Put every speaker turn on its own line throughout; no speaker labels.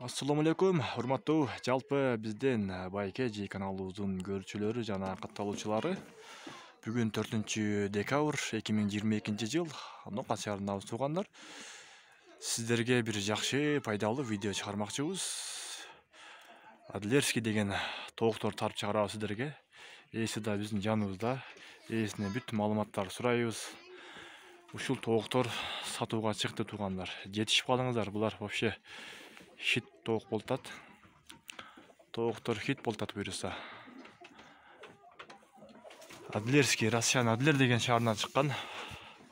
Assalamu алейкум, урматтуу жалпы бизден Байке Жи каналыбыздын көрүүчүлөрү жана катталуучулары. Бүгүн 4-декабрь 2022 жыл. Нока шаарындабыз туугандар. Сиздерге бир жакшы, пайдалуу видео чыгармакчыбыз. Адлерский деген тооктор тарып чыгарабыз сиздерге. Ээси да биздин жаныбызда. Ээсине бүт маалыматтарды сурайбыз. Ушул тооктор сатууга чыкты туугандар. Жетишип калыңыздар, булар вообще хит тоок болтат. Тооктор хит болтат буюрса. Адлерский, Россиянын Адлер деген шаарынан чыккан.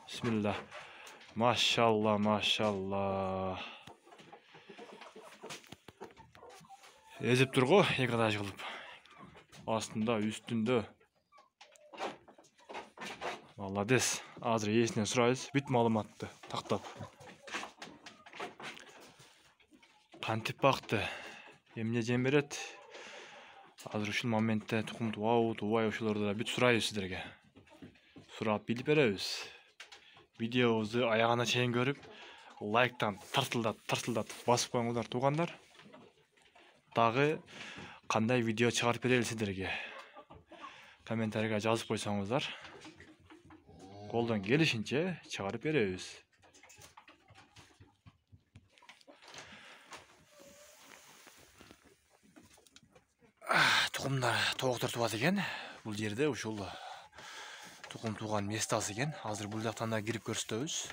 Бисмилла. Машалла, машалла. Эзип турго, эки этаж кылып. Астында, үстүндө. Молодец. Азыр ээсинен сурайбыз, бүт маалыматты тактап. Кантип бакты, эмне жем берет? Азыр ушул моментте тукум туабы, туубайбы ошолорду да бүт сурайбыз сиздерге. Сурап билип беребиз. Видеобузду аягына чейин көрүп, лайктан тартылдатып басып коюңуздар туугандар. Дагы кандай видео чыгарып берели сиздерге? Комментарийга жазып койсоңуздар, колдон келишинче чыгарып беребиз. Тукумдар тооктор туат экен. Бул жерде ушул тукум тууган местасы экен. Азыр бул жактан да кирип көрсөтөбүз.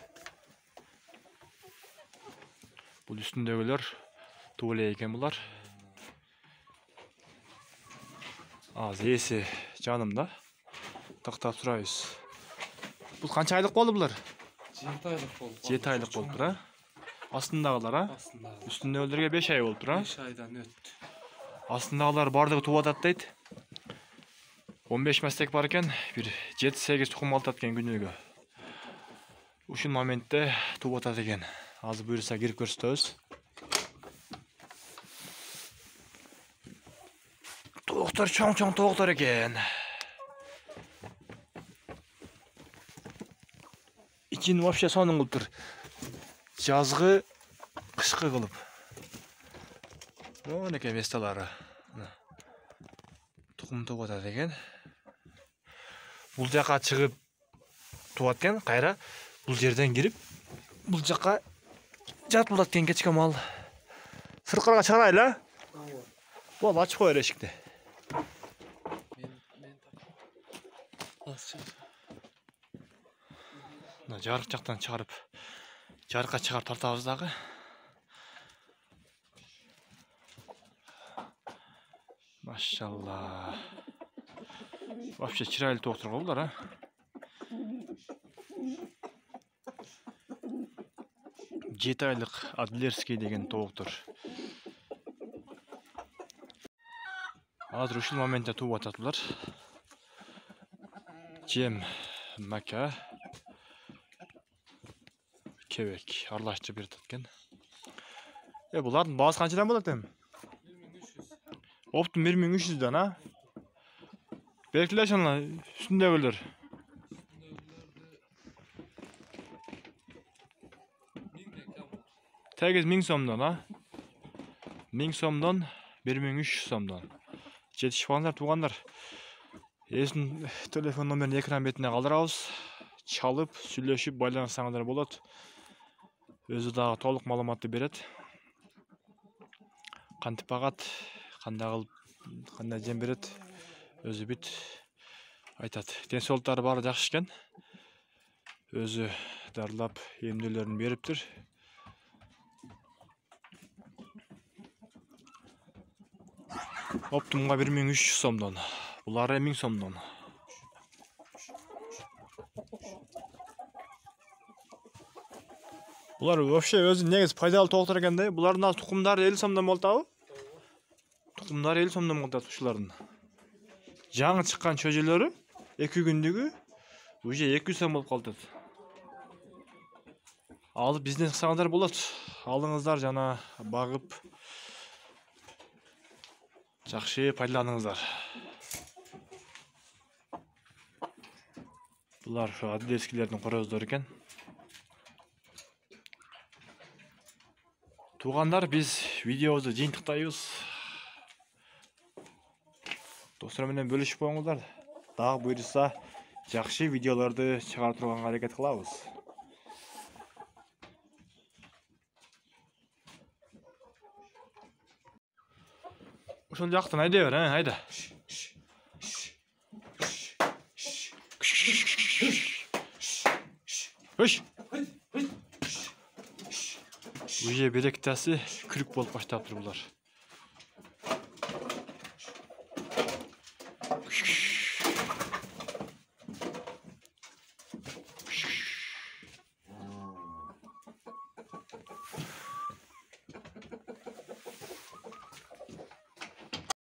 Бул үстүндөгүлөр туу эле экен булар. Азыр ээси жанымда. Тактап сурайбыз. Бул канча айлык болду булар?
7 айлык болду.
7 айлык болуптур, а? Астындагылар, а? Үстүндөгүлөргө 5 ай болуптур, а?
5 айдан өттү.
Астындагылар бардыгы тууп атат дейт. 15 мастек бар экен, бир 7-8 тукум алтат экен күнүгө. Ушул моментте тууп атат экен. Азыр буюрса кирип көрсөтөбүз. Тооктор чоң тооктор экен. Ичин вообще сонун кылыптыр. Жазгы, кышкы кылып. Монеке месталары. Тукум тууп атат экен. Бул жака чыгып туат экен, кайра бул жерден кирип, бул жака жатылат экен кечке мал. Сыркырга чыгарайлы, а? Бол, ачып кой эшикти. Жарык жактан чыгарып, жарыкка чыгарып тартабыз дагы. Машалла. Вообще чырайлуу тооктор го булар, а? Жети айлык Адлерский деген тооктор. Азыр ушул моментте тууп атат булар. Жем, мака, кебек аралаштырып берет экен. Булардын баасы канчадан болот эми?
1300.
Оптун 1300'dan, а? Белгиле ошону үстүндөгүлөр. Тегиз 1000 сомдон, а? 1000 сомдон 1300 сомдон. Жетишип калыңыздар туугандар. Эсин телефон номерин экран бетине калтырабыз. Чалып, сүйлөшүп байланышсаңыздар болот. Өзү дагы толук маалыматты берет. Кантип багат, кандай кылып, кандай жем берет, өзү бүт айтат. Ден-соолуктары баары жакшы экен. Өзү дарылап, эмнелерин бериптир. Оптумга 1300 сомдон. Булары 1000 сомдон. Булар вообще өзү негиз пайдалуу тооктор экен да. Булардын тукумдары 50 сомдон болтабы? Тукумдары 50 сомдон болот ушулардын. Жаңы чыккан чөжөлөрү 2 күндүгү уже 200 сом болуп калат. Алып бизнес кылсаңыздар болот. Алыңыздар жана багып жакшы пайдаланыңыздар. Булар Адлерскийлердин короздору экен. Туғандар, біз видеоды жиынтықтайбыз. Достар менен бөлішіп қойыңыздар. Дағы бұйырса, жақсы видеоларды шығарып тұрғанға әрекет қылабыз. Ошол жақтан айдай бер, айда. Үш. Уже беректесі күрік болып баштап тұр бұлар.